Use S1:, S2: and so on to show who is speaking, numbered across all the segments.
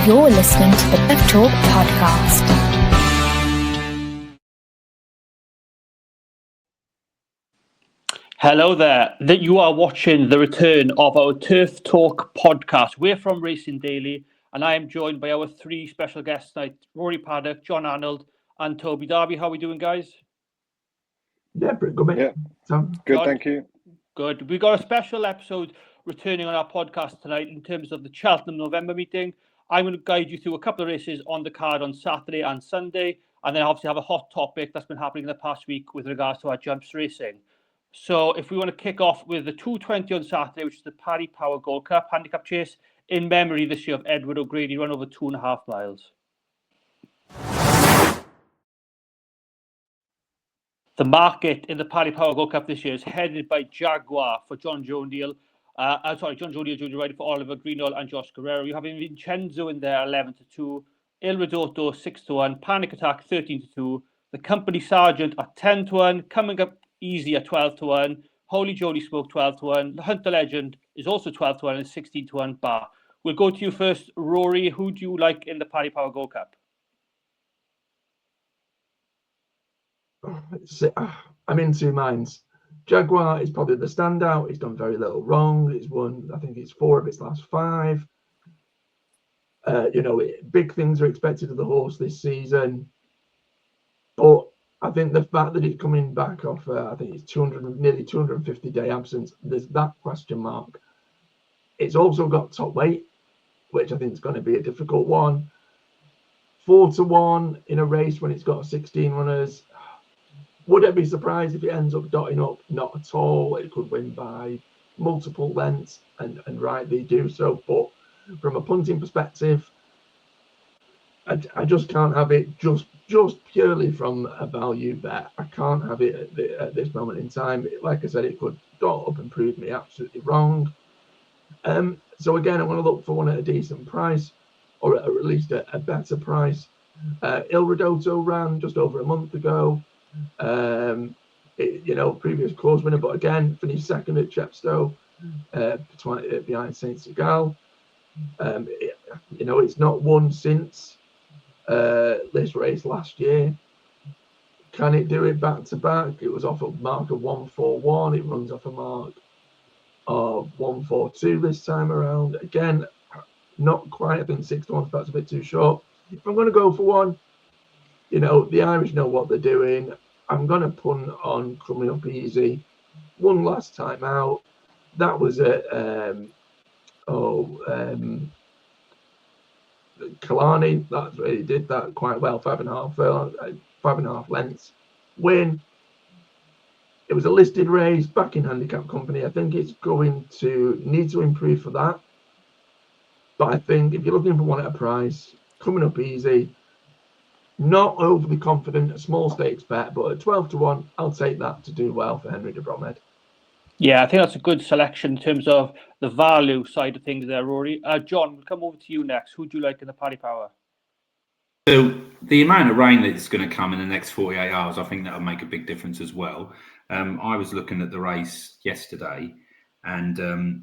S1: You're listening to the Pep Talk podcast.
S2: Hello there. You are watching the return of our Turf Talk podcast. We're from Racing Daily, and I am joined by our three special guests tonight: Rory Paddock, John Arnold, and Toby Darby. How are we doing, guys?
S3: Yeah, pretty good, mate.
S4: Yeah, good,
S2: John,
S4: thank you.
S2: Good. We've got a special episode returning on our podcast tonight in terms of the Cheltenham November meeting. I'm going to guide you through a couple of races on the card on Saturday and Sunday, and then obviously have a hot topic that's been happening in the past week with regards to our jumps racing. So if we want to kick off with the 220 on Saturday, which is the Paddy Power Gold Cup handicap chase in memory this year of Edward O'Grady, run over 2.5 miles. The market in the Paddy Power Gold Cup this year is headed by Jaguar for John Joe O'Neill. John Joe O'Neill, Junior Rider for Oliver Greenall and Josh Guerrero. You have Vincenzo in there 11-2, Il Ridotto 6-1, Panic Attack 13-2, the Company Sergeant at 10-1, Coming Up Easy at 12-1, Holy Jody Smoke 12-1, the Hunter Legend is also 12-1 and 16-1 bar. We'll go to you first, Rory. Who do you like in the Paddy Power Gold Cup?
S3: I'm in two minds. Jaguar is probably the standout. He's done very little wrong. He's won, I think it's 4 of his last 5. Big things are expected of the horse this season. But I think the fact that he's coming back off, I think it's nearly 250-day absence, there's that question mark. It's also got top weight, which I think is going to be a difficult one. 4-1 in a race when it's got 16 runners. Would I be surprised if it ends up dotting up? Not at all. It could win by multiple lengths, and rightly do so. But from a punting perspective, I just can't have it just purely from a value bet. I can't have it at this moment in time. Like I said, it could dot up and prove me absolutely wrong. So again, I want to look for one at a decent price, or at least a better price. Il Ridotto ran just over a month ago. Previous course winner, but again finished second at Chepstow behind Saint Segal. It's not won since this race last year. Can it do it back to back? It was off a mark of 141. It runs off a mark of 142 this time around. Again, not quite. I think 6-1's perhaps a bit too short. If I'm going to go for one, the Irish know what they're doing. I'm going to punt on Coming Up Easy. One last time out. That was at Killarney. That's really did that quite well. 5.5 lengths win. It was a listed race back in Handicap Company. I think it's going to need to improve for that. But I think if you're looking for one at a price, Coming Up Easy. Not overly confident, a small stakes bet, but at 12-1, I'll take that to do well for Henry de Bromhead.
S2: Yeah, I think that's a good selection in terms of the value side of things there, Rory. John, we'll come over to you next. Who do you like in the Paddy Power?
S5: So the amount of rain that's going to come in the next 48 hours, I think that'll make a big difference as well. I was looking at the race yesterday, and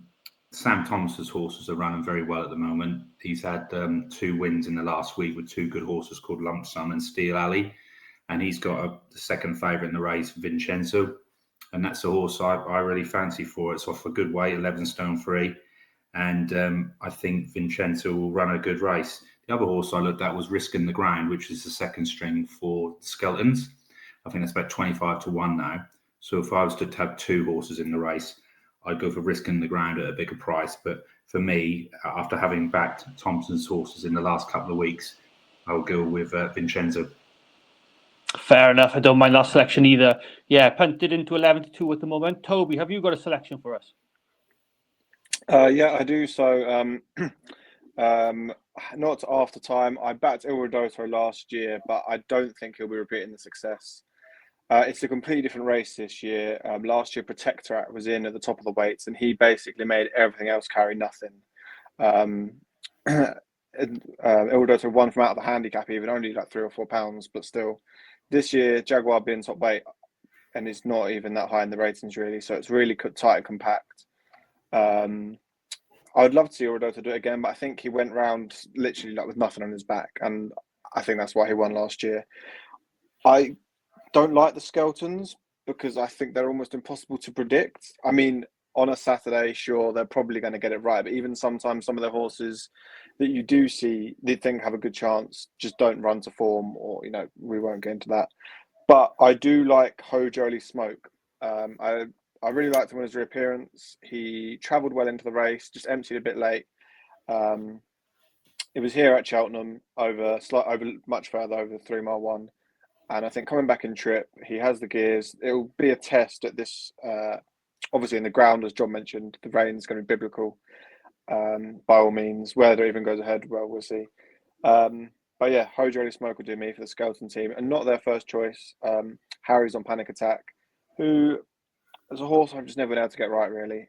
S5: Sam Thomas's horses are running very well at the moment. He's had 2 wins in the last week with 2 good horses called Lump Sum and Steel Alley. And he's got the second favourite in the race, Vincenzo. And that's a horse I really fancy for. It's off a good weight, 11 stone 3. And I think Vincenzo will run a good race. The other horse I looked at was Risking the Ground, which is the second string for the Skeltons. I think that's about 25-1 now. So if I was to have 2 horses in the race, I'd go for Risking the Ground at a bigger price. But for me, after having backed Thompson's horses in the last couple of weeks, I'll go with Vincenzo.
S2: Fair enough. I don't mind that selection either. Yeah, punted into 11-2 at the moment. Toby, have you got a selection for us?
S4: Yeah, I do. So, not after time. I backed Il Ridotto last year, but I don't think he'll be repeating the success. It's a completely different race this year. Last year, Protectorat was in at the top of the weights, and he basically made everything else carry nothing. Il Ridotto won from out of the handicap, even only like 3 or 4 pounds, but still. This year, Jaguar being top weight, and it's not even that high in the ratings really, so it's really tight and compact. I would love to see Orodoto do it again, but I think he went round literally like with nothing on his back, and I think that's why he won last year. I don't like the Skeltons because I think they're almost impossible to predict. I mean, on a Saturday, sure, they're probably going to get it right, but even sometimes some of the horses that you do see they think have a good chance just don't run to form, or we won't get into that. But I do like Holy Smoke. I really liked him on his reappearance. He travelled well into the race, just emptied a bit late. It was here at Cheltenham over much further over the 3 mile one. And I think coming back in trip, he has the gears. It'll be a test at this, obviously in the ground, as John mentioned, the rain's going to be biblical, by all means. Whether it even goes ahead, well, we'll see. But yeah, Holy Smoke will do me for the Skeleton team, and not their first choice. Harry's on Panic Attack, who, as a horse, I've just never been able to get right, really.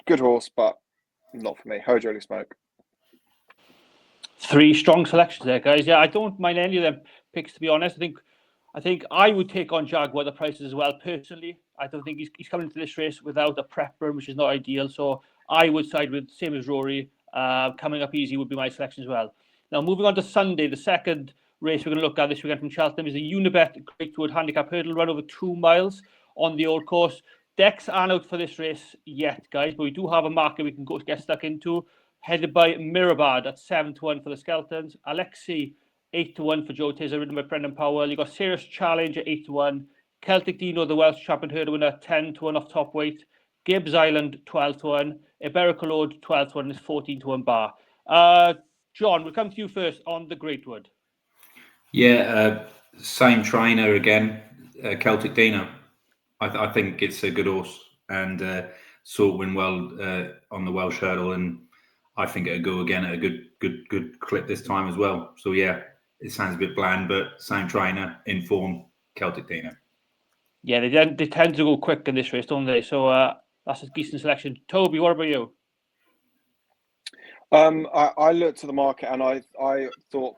S4: Good horse, but not for me. Holy Smoke.
S2: 3 strong selections there, guys. Yeah, I don't mind any of them picks, to be honest. I think I would take on Jaguar the prices as well. Personally, I don't think he's coming into this race without a prep run, which is not ideal. So I would side with same as Rory. Coming up easy would be my selection as well. Now moving on to Sunday, the second race we're going to look at this weekend from Cheltenham is a Unibet Greatwood Handicap Hurdle Run over 2 miles on the old course. Decks aren't out for this race yet, guys, but we do have a market we can go get stuck into. Headed by Mirabad at 7-1 for the Skeltons. Alexi 8-1 for Joe Tizer, ridden by Brendan Powell. You got Serious Challenge at 8-1. Celtic Dino, the Welsh champion hurdle winner, 10-1 off top weight. Gibbs Island 12-1. Iberico Lord 12-1 is 14-1 bar. John, we'll come to you first on the Greatwood.
S5: Yeah, same trainer again, Celtic Dino. I think it's a good horse, and saw it win well on the Welsh hurdle, and I think it'll go again at a good clip this time as well. So yeah, it sounds a bit bland, but same trainer, in form, Celtic Dino. Yeah,
S2: they tend to go quick in this race, don't they? So that's a decent selection. Toby, what about you?
S4: I looked at the market and I thought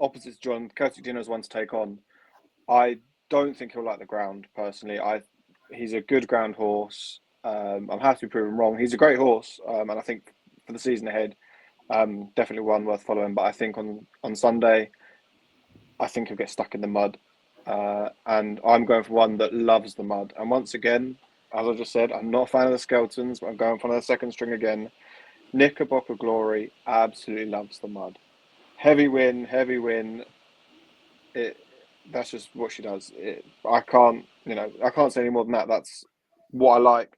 S4: opposite to John, Celtic Dino's one to take on. I don't think he'll like the ground personally. He's a good ground horse. I'm happy to be proven wrong. He's a great horse, and I think for the season ahead, definitely one worth following. But I think on Sunday, I think he'll get stuck in the mud, and I'm going for one that loves the mud. And once again, as I just said, I'm not a fan of the Skeltons, but I'm going for another second string again. Knickerbocker Glory absolutely loves the mud. Heavy win. That's just what she does. I can't say any more than that. That's what I like.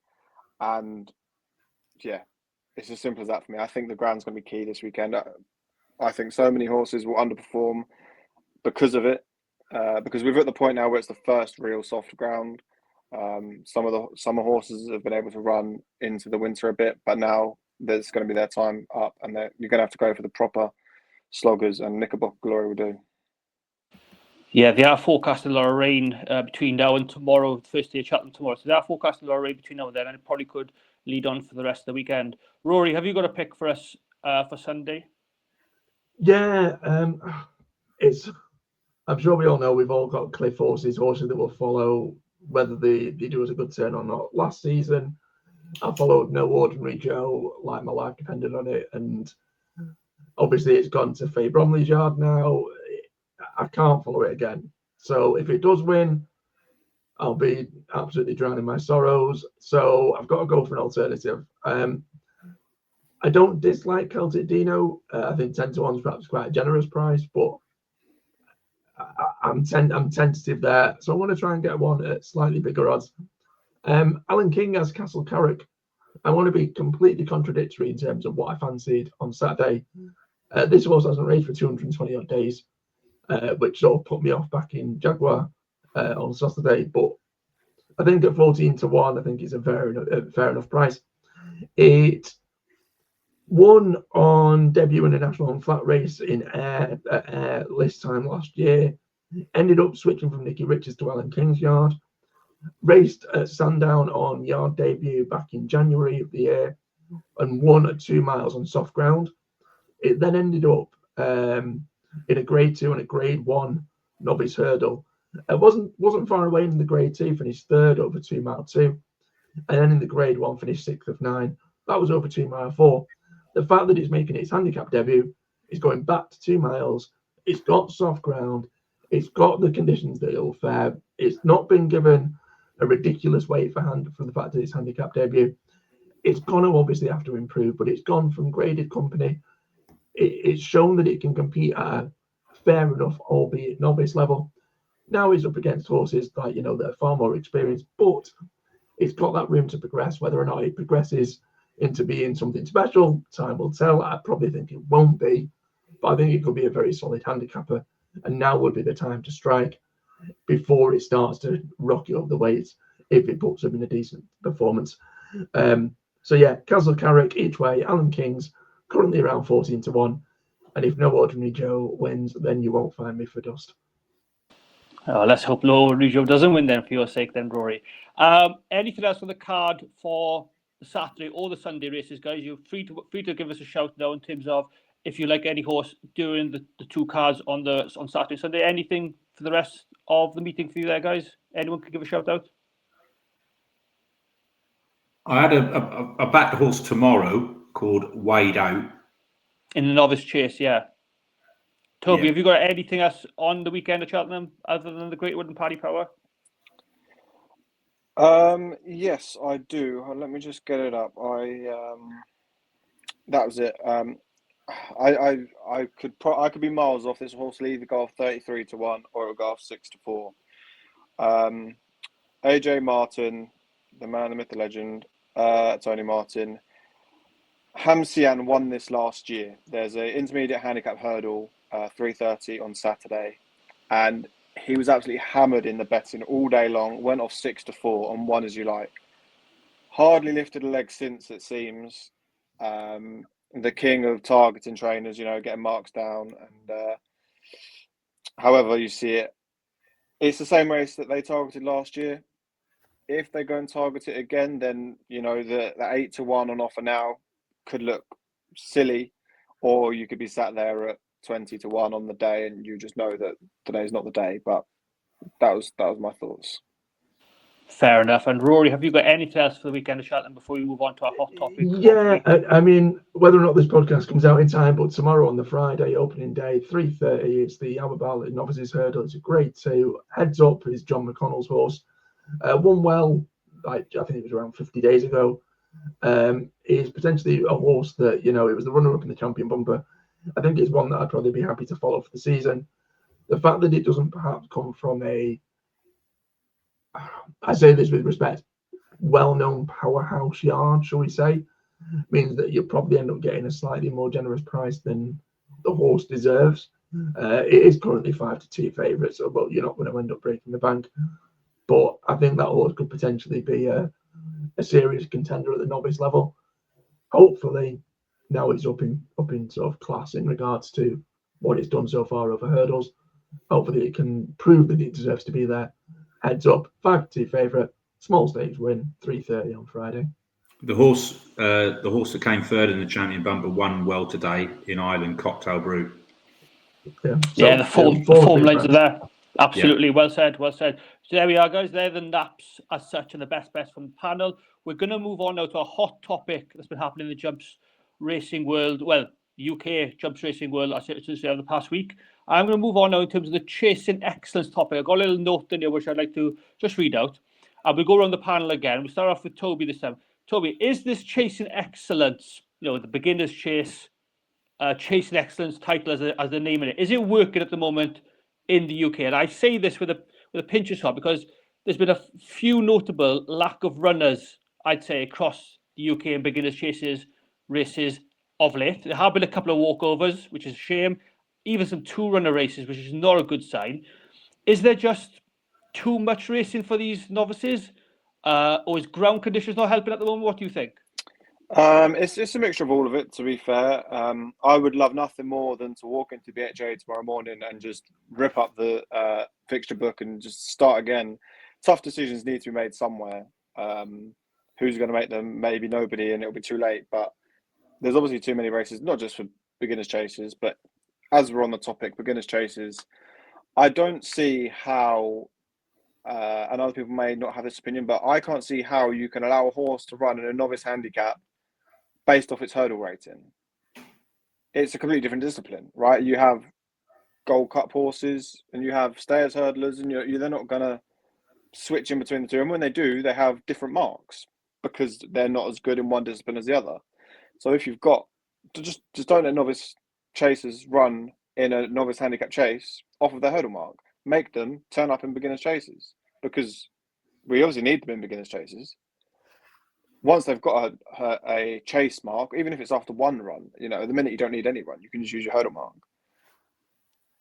S4: And yeah, it's as simple as that for me. I think the ground's going to be key this weekend. I think so many horses will underperform because of it. Because we're at the point now where it's the first real soft ground. Some of the summer horses have been able to run into the winter a bit, but now there's going to be their time up, and you're going to have to go for the proper sloggers, and Knickerbocker Glory will do.
S2: Yeah, they are forecasting a lot of rain between now and tomorrow, the first day of Cheltenham tomorrow. So they are forecasting a lot of rain between now and then, and it probably could lead on for the rest of the weekend. Rory, have you got a pick for us for Sunday?
S3: Yeah, I'm sure we all know we've all got cliff horses that will follow whether they do us a good turn or not. Last season, I followed No Ordinary Joe, like my life depended on it, and obviously it's gone to Faye Bromley's yard now. I can't follow it again. So if it does win, I'll be absolutely drowning my sorrows. So I've got to go for an alternative. I don't dislike Celtic Dino. I think 10-1 is perhaps quite a generous price, but I'm tentative there. So I want to try and get one at slightly bigger odds. Alan King has Castle Carrick. I want to be completely contradictory in terms of what I fancied on Saturday. This horse hasn't raced for 220 odd days, which sort of put me off back in Jaguar on Saturday. But I think at 14-1, I think it's a fair enough price. It won on debut in a national and flat race in Ayr this time last year. Ended up switching from Nicky Richards to Alan King's yard. Raced at Sandown on yard debut back in January of the year and won at 2 miles on soft ground. It then ended up in a Grade 2 and a Grade 1 novice hurdle. It wasn't far away in the Grade 2, finished third over 2 mile 2. and then in the Grade 1 finished 6th of 9. That was over 2 mile 4. The fact that it's making its handicap debut, it's going back to 2 miles, it's got soft ground, it's got the conditions that it'll fare, it's not been given a ridiculous weight for the fact that it's handicap debut. It's going to obviously have to improve, but it's gone from graded company. It's shown that it can compete at a fair enough, albeit novice level. Now it's up against horses like, that are far more experienced, but it's got that room to progress. Whether or not it progresses into being something special, time will tell. I probably think it won't be, but I think it could be a very solid handicapper. And now would be the time to strike before it starts to rock it up the weights if it puts them in a decent performance. So yeah, Castle Carrick each way, Alan King's currently around 14-1. And if no Ordinary Joe wins, then you won't find me for dust.
S2: Oh, let's hope no Ordinary Joe doesn't win then, for your sake then, Rory. Anything else on the card for the Saturday or the Sunday races, guys? You're free to give us a shout now in terms of if you like any horse during the two cards on Saturday, Sunday. Anything for the rest of the meeting for you there, guys? Anyone could give a shout out?
S5: I had a backed horse tomorrow called Wade Out.
S2: In the novice chase, yeah. Toby,
S5: Yeah.
S2: have you got anything else on the weekend at Cheltenham other than the Great Wood and Paddy Power?
S4: Yes, I do. Let me just get it up. That was it. I could be miles off. This horse will either go off 33-1 or it'll go off 6-4. AJ Martin, the man, the myth, the legend, Tony Martin. Hamsian won this last year. There's an intermediate handicap hurdle, 3:30 on Saturday, and he was absolutely hammered in the betting all day long. Went off 6-4 and won as you like. Hardly lifted a leg since, it seems. The king of targeting trainers, getting marks down, and however you see it, it's the same race that they targeted last year. If they go and target it again, then the 8-1 on offer now could look silly, or you could be sat there at 20-1 on the day, and you just know that today's not the day. But that was my thoughts.
S2: Fair enough. And Rory, have you got anything else for the weekend of Cheltenham before we move on to our hot topic?
S3: Yeah, I mean, whether or not this podcast comes out in time, but tomorrow on the Friday opening day, 3:30, it's the Albert Bartlett Novices Hurdle. It's a Grade 2. Heads Up is John McConnell's horse. Won well, I think it was around 50 days ago. Is potentially a horse that, it was the runner-up in the Champion Bumper. I think it's one that I'd probably be happy to follow for the season. The fact that it doesn't perhaps come from I say this with respect, well-known powerhouse yard, shall we say, means that you'll probably end up getting a slightly more generous price than the horse deserves. It is currently 5-2 favourite, so but you're not going to end up breaking the bank. But I think that horse could potentially be a serious contender at the novice level. Hopefully, now it's up in sort of class in regards to what it's done so far over hurdles. Hopefully, it can prove that it deserves to be there. Heads Up, 5-2 favourite, small stakes win, 3:30 on Friday.
S5: The horse that came third in the Champion Bumper won well today in Ireland, Cocktail Brew.
S2: Yeah, the form lines are there. Absolutely, yeah. Well said. So there we are, guys. They're the naps as such and the best from the panel. We're going to move on now to a hot topic that's been happening in the jumps racing world. Well, UK jumps racing world, I should say, over the past week. I'm going to move on now in terms of the chasing excellence topic. I've got a little note in here which I'd like to just read out. And we'll go around the panel again. We'll start off with Toby this time. Toby, is this chasing excellence, the beginner's chase, chasing excellence title as the name in it, is it working at the moment in the UK? And I say this with a pinch of salt because there's been a few notable lack of runners, I'd say, across the UK and beginners chases races of late. There have been a couple of walkovers, which is a shame. Even some two-runner races, which is not a good sign. Is there just too much racing for these novices, or is ground conditions not helping at the moment? What do you think?
S4: It's a mixture of all of it, to be fair. I would love nothing more than to walk into BHA tomorrow morning and just rip up the fixture book and just start again. Tough decisions need to be made somewhere. Who's going to make them? Maybe nobody, and it'll be too late. But there's obviously too many races, not just for beginners chases, but as we're on the topic, beginners chases, I don't see how and other people may not have this opinion, but I can't see how you can allow a horse to run in a novice handicap based off its hurdle rating. It's a completely different discipline, right? You have Gold Cup horses and you have stayers hurdlers, and they're not going to switch in between the two. And when they do, they have different marks because they're not as good in one discipline as the other. So if you've got to just don't let novice chasers run in a novice handicap chase off of their hurdle mark. Make them turn up in beginners chases, because we obviously need them in beginners chases. Once they've got a chase mark, even if it's after one run, the minute you don't need any run, you can just use your hurdle mark.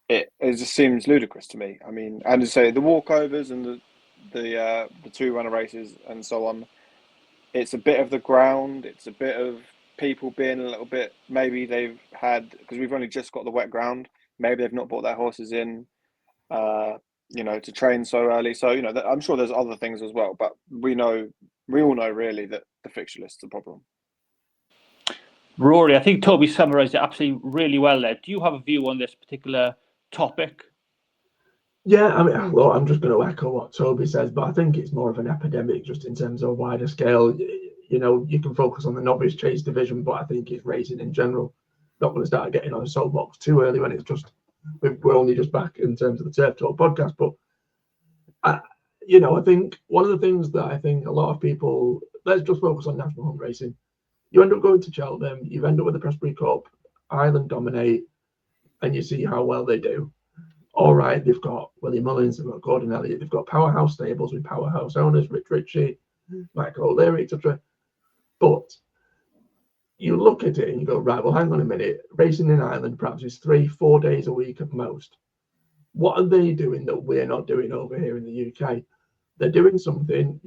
S4: It just seems ludicrous to me. I mean, and to say the walkovers and the 2-runner races and so on, it's a bit of the ground. It's a bit of people being a little bit, maybe they've had, because we've only just got the wet ground, maybe they've not brought their horses in, to train so early. So, I'm sure there's other things as well, but we all know really that the fixture list's a problem.
S2: Rory, I think Toby summarised it absolutely really well there. Do you have a view on this particular topic?
S3: Yeah, I mean, well, I'm just going to echo what Toby says, but I think it's more of an epidemic just in terms of a wider scale. You can focus on the novice chase division, but I think it's racing in general. Not going to start getting on a soapbox too early when it's just, we're only just back in terms of the Turf Talk podcast. But, I think one of the things that I think a lot of people, let's just focus on national hunt racing. You end up going to Cheltenham, you end up with the Presbyterian Cup, Ireland dominate, and you see how well they do. All right, they've got Willie Mullins, they've got Gordon Elliott, they've got powerhouse stables with powerhouse owners, Rich Ritchie, Michael O'Leary, etc. But you look at it and you go, right, well, hang on a minute. Racing in Ireland perhaps is 3-4 days a week at most. What are they doing that we're not doing over here in the UK? They're doing something,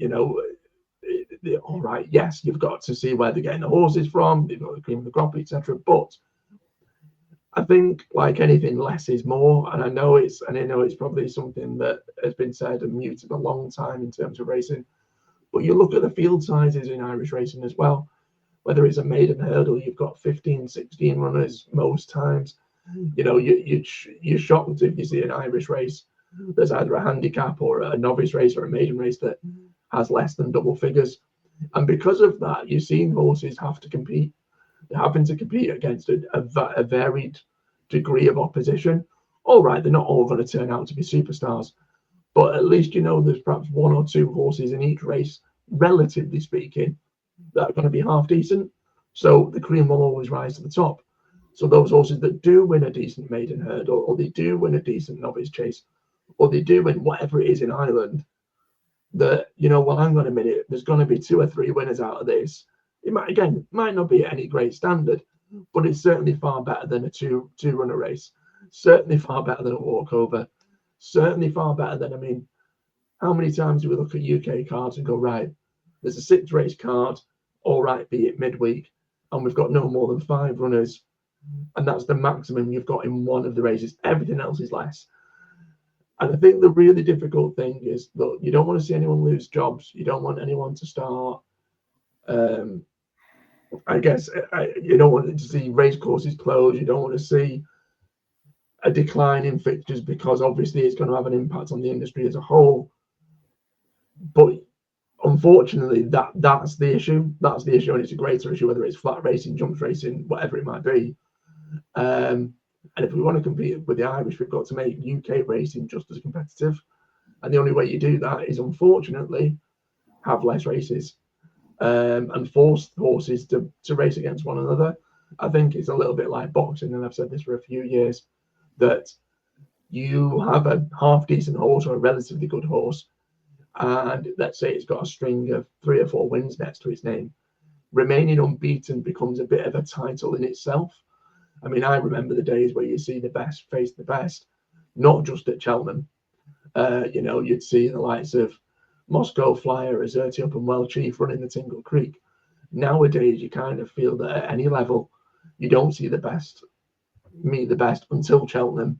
S3: all right, yes, you've got to see where they're getting the horses from, they've got the cream of the crop, etc. But I think, like anything, less is more, and I know it's probably something that has been said and muted a long time in terms of racing. But you look at the field sizes in Irish racing as well. Whether it's a maiden hurdle, you've got 15, 16 runners most times. You're shocked if you see an Irish race. There's either a handicap or a novice race or a maiden race that has less than double figures, and because of that, you've seen horses have to compete. They're having to compete against a varied degree of opposition. All right, they're not all going to turn out to be superstars, but at least there's perhaps 1 or 2 horses in each race, relatively speaking, that are going to be half decent. So the cream will always rise to the top. So those horses that do win a decent maiden hurdle, or they do win a decent novice chase, or they do win whatever it is in Ireland, that, well, hang on a minute, there's going to be 2 or 3 winners out of this. It might not be at any great standard, but it's certainly far better than a two-runner race. Certainly far better than a walkover. Certainly far better than, how many times do we look at UK cards and go, right, there's a 6-race card, all right, be it midweek, and we've got no more than 5 runners, and that's the maximum you've got in one of the races. Everything else is less. And I think the really difficult thing is, look, you don't want to see anyone lose jobs. You don't want anyone to start, you don't want to see race courses close. You don't want to see a decline in fixtures, because obviously it's going to have an impact on the industry as a whole. But unfortunately, that's the issue. That's the issue, and it's a greater issue, whether it's flat racing, jumps racing, whatever it might be. And if we want to compete with the Irish, we've got to make UK racing just as competitive. And the only way you do that is, unfortunately, have less races and force horses to race against one another. I think it's a little bit like boxing, and I've said this for a few years, that you have a half-decent horse or a relatively good horse, and let's say it's got a string of 3 or 4 wins next to its name. Remaining unbeaten becomes a bit of a title in itself. I remember the days where you see the best face the best, not just at Cheltenham. You'd see the likes of Moscow Flyer, Azerty Up and Well Chief running the Tingle Creek. Nowadays, you kind of feel that at any level, you don't see the best meet the best until Cheltenham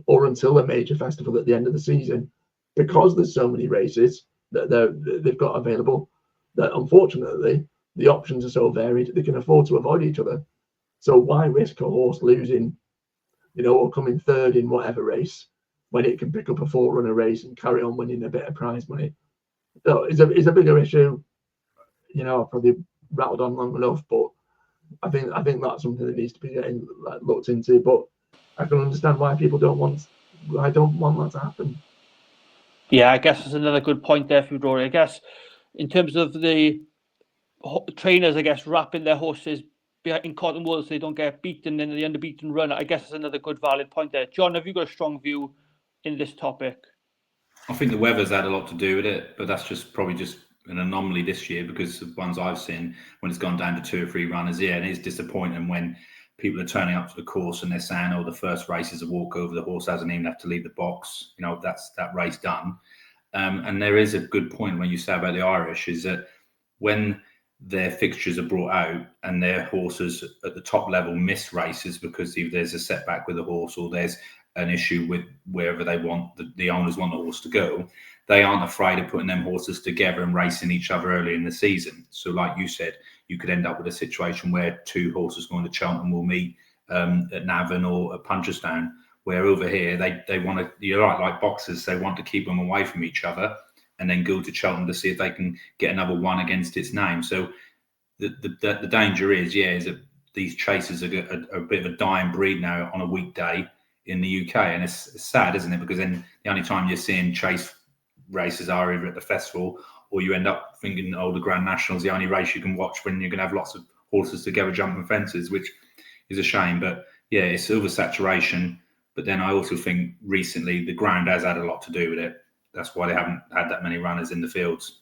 S3: or until a major festival at the end of the season, because there's so many races that they've got available, that unfortunately the options are so varied they can afford to avoid each other. So why risk a horse losing, or coming third in whatever race, when it can pick up a 4-runner race and carry on winning a bit of prize money. So it's a bigger issue. I've probably rattled on long enough, but I think that's something that needs to be getting looked into. But I can understand why people don't want that to happen.
S2: Yeah, I guess that's another good point there for you, Rory. I guess in terms of the trainers, I guess wrapping their horses in cotton wool so they don't get beaten in the unbeaten run. I guess that's another good valid point there. John, have you got a strong view in this topic?
S5: I think the weather's had a lot to do with it, but that's probably just an anomaly this year because the ones I've seen when it's gone down to 2 or 3 runners, and it's disappointing when people are turning up to the course and they're saying, "Oh, the first race is a walkover. The horse hasn't even have to leave the box. That's that race done." And there is a good point when you say about the Irish is that when their fixtures are brought out and their horses at the top level miss races because either there's a setback with the horse or there's an issue with wherever they want the owners want the horse to go, they aren't afraid of putting them horses together and racing each other early in the season. So like you said, you could end up with a situation where 2 horses going to Cheltenham will meet at Navan or at Punchestown, where over here they want to, you're right, like boxers, they want to keep them away from each other and then go to Cheltenham to see if they can get another one against its name. So the danger is that these chasers are a bit of a dying breed now on a weekday in the UK, and it's sad, isn't it? Because then the only time you're seeing chase races are either at the festival or you end up thinking, oh, the Grand National's the only race you can watch when you're going to have lots of horses together jumping fences, which is a shame. But yeah, it's oversaturation. But then I also think recently the ground has had a lot to do with it. That's why they haven't had that many runners in the fields.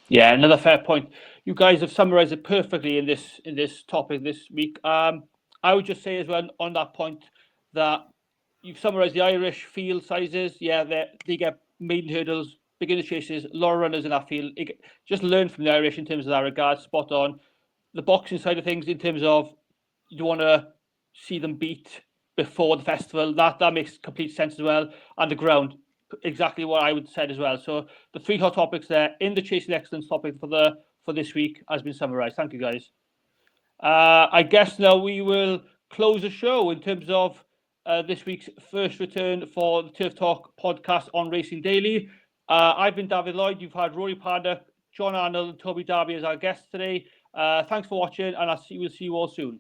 S2: Yeah, another fair point. You guys have summarised it perfectly in this topic this week. I would just say as well on that point that you've summarised the Irish field sizes. Yeah, they get maiden hurdles, beginner chases, a lot of runners in that field. Just learn from the Irish in terms of that regard. Spot on. The boxing side of things in terms of you want to see them beat before the festival. That makes complete sense as well. And the ground, exactly what I would said as well. So the 3 hot topics there in the Chasing Excellence topic for this week has been summarised. Thank you, guys. I guess now we will close the show in terms of this week's first return for the Turf Talk podcast on Racing Daily. I've been David Lloyd. You've had Rory Paddock, John Arnold, and Toby Darby as our guests today. Thanks for watching, and we'll see you all soon.